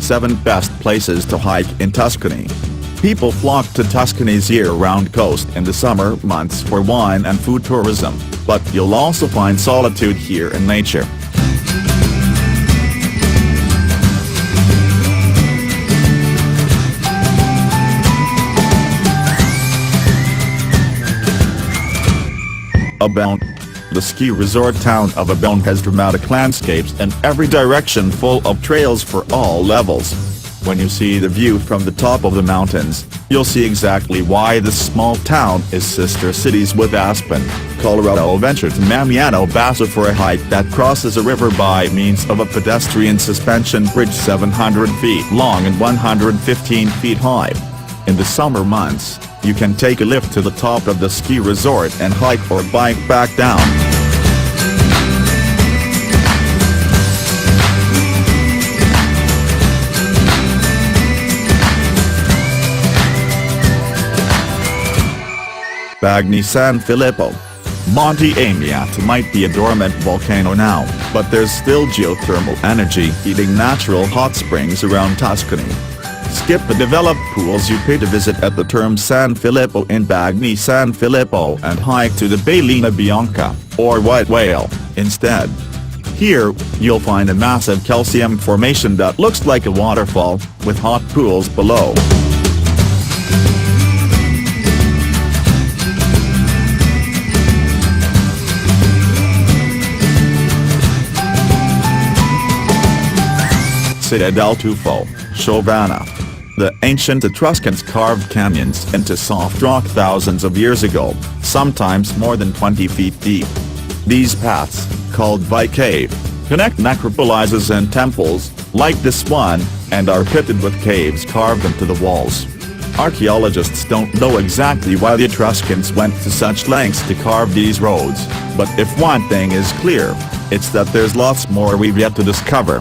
Seven best places to hike in Tuscany. People flock to Tuscany's year-round coast in the summer months for wine and food tourism, but you'll also find solitude here in nature. ABETONE. The ski resort town of ABETONE has dramatic landscapes in every direction, full of trails for all levels. When you see the view from the top of the mountains, you'll see exactly why this small town is sister cities with Aspen, Colorado. Venture to AMIATA Basso for a hike that crosses a river by means of a pedestrian suspension bridge 700 feet long and 115 feet high. In the summer months, you can take a lift to the top of the ski resort and hike or bike back down. BAGNI San Filippo. Monte AMIATA might be a dormant volcano now, but there's still geothermal energy heating natural hot springs around Tuscany. Skip the developed pools you pay to visit at the term San Filippo in BAGNI San Filippo and hike to the Bailina Bianca, or White Whale, instead. Here, you'll find a massive calcium formation that looks like a waterfall, with hot pools below. Città del Tuffo, Giovanna. The ancient Etruscans carved canyons into soft rock thousands of years ago, sometimes more than 20 feet deep. These paths, called by cave, connect necropolises and temples, like this one, and are pitted with caves carved into the walls. Archaeologists don't know exactly why the Etruscans went to such lengths to carve these roads, but if one thing is clear, it's that there's lots more we've yet to discover.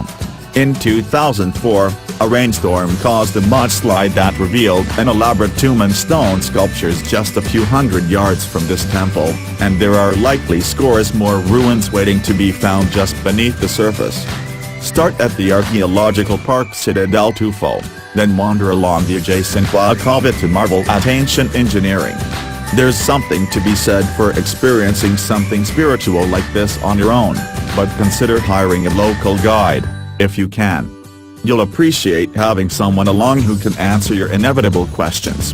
In 2004, a rainstorm caused a mudslide that revealed an elaborate tomb and stone sculptures just a few hundred yards from this temple, and there are likely scores more ruins waiting to be found just beneath the surface. Start at the archaeological park Città del Tuffo, then wander along the adjacent Vacationsgram to marvel at ancient engineering. There's something to be said for experiencing something spiritual like this on your own, but consider hiring a local guide, if you can. You'll appreciate having someone along who can answer your inevitable questions.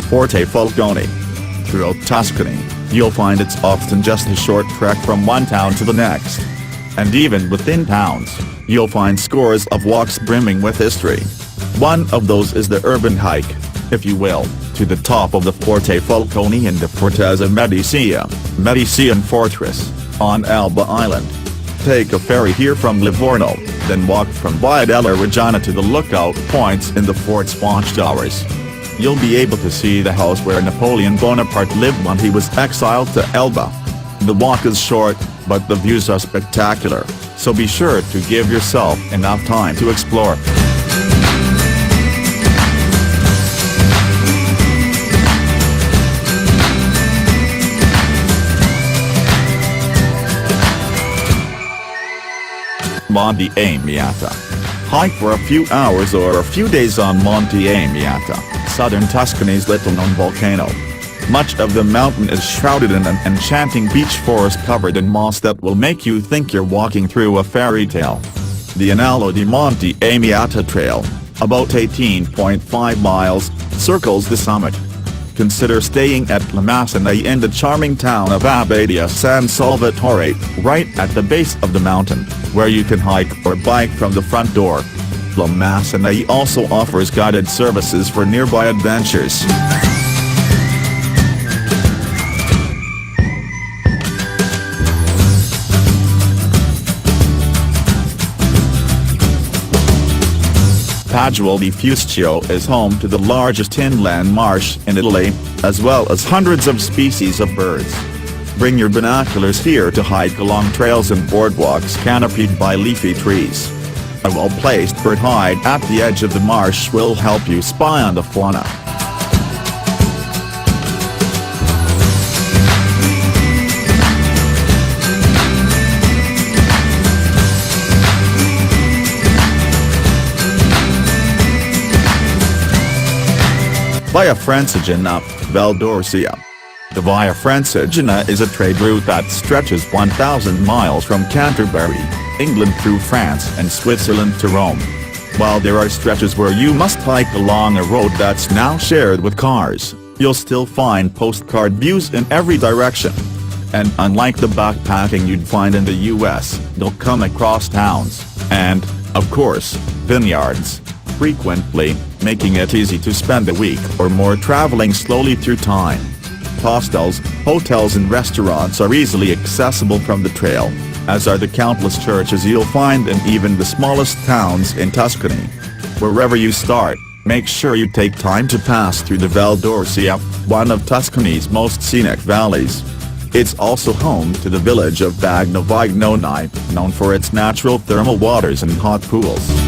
FORTE FALCONE. Throughout Tuscany, you'll find it's often just a short trek from one town to the next. And even within towns, you'll find scores of walks brimming with history. One of those is the urban hike, if you will, to the top of the FORTE FALCONE in the Fortezza Medicean fortress, on Alba Island. Take a ferry here from Livorno, then walk from Via della Reggiana to the lookout points in the fort's watchtowers. You'll be able to see the house where Napoleon Bonaparte lived when he was exiled to Elba. The walk is short, but the views are spectacular, so be sure to give yourself enough time to explore. Monte AMIATA. Hike for a few hours or a few days on Monte AMIATA, southern Tuscany's little-known volcano. Much of the mountain is shrouded in an enchanting beech forest covered in moss that will make you think you're walking through a fairy tale. The Anello di Monte AMIATA Trail, about 18.5 miles, circles the summit. Consider staying at La Massana in the charming town of Abbadia San Salvatore, right at the base of the mountain, where you can hike or bike from the front door. La Massana also offers guided services for nearby adventures. PADULE di FUCECCHIO is home to the largest inland marsh in Italy, as well as hundreds of species of birds. Bring your binoculars here to hike along trails and boardwalks canopied by leafy trees. A well-placed bird hide at the edge of the marsh will help you spy on the fauna. Via Francigena, Val d'Orcia. The Via Francigena is a trade route that stretches 1,000 miles from Canterbury, England through France and Switzerland to Rome. While there are stretches where you must hike along a road that's now shared with cars, you'll still find postcard views in every direction. And unlike the backpacking you'd find in the US, you'll come across towns, and, of course, vineyards, frequently, making it easy to spend a week or more traveling slowly through time. Hostels, hotels and restaurants are easily accessible from the trail, as are the countless churches you'll find in even the smallest towns in Tuscany. Wherever you start, make sure you take time to pass through the Val d'Orcia, one of Tuscany's most scenic valleys. It's also home to the village of Bagnoni, known for its natural thermal waters and hot pools.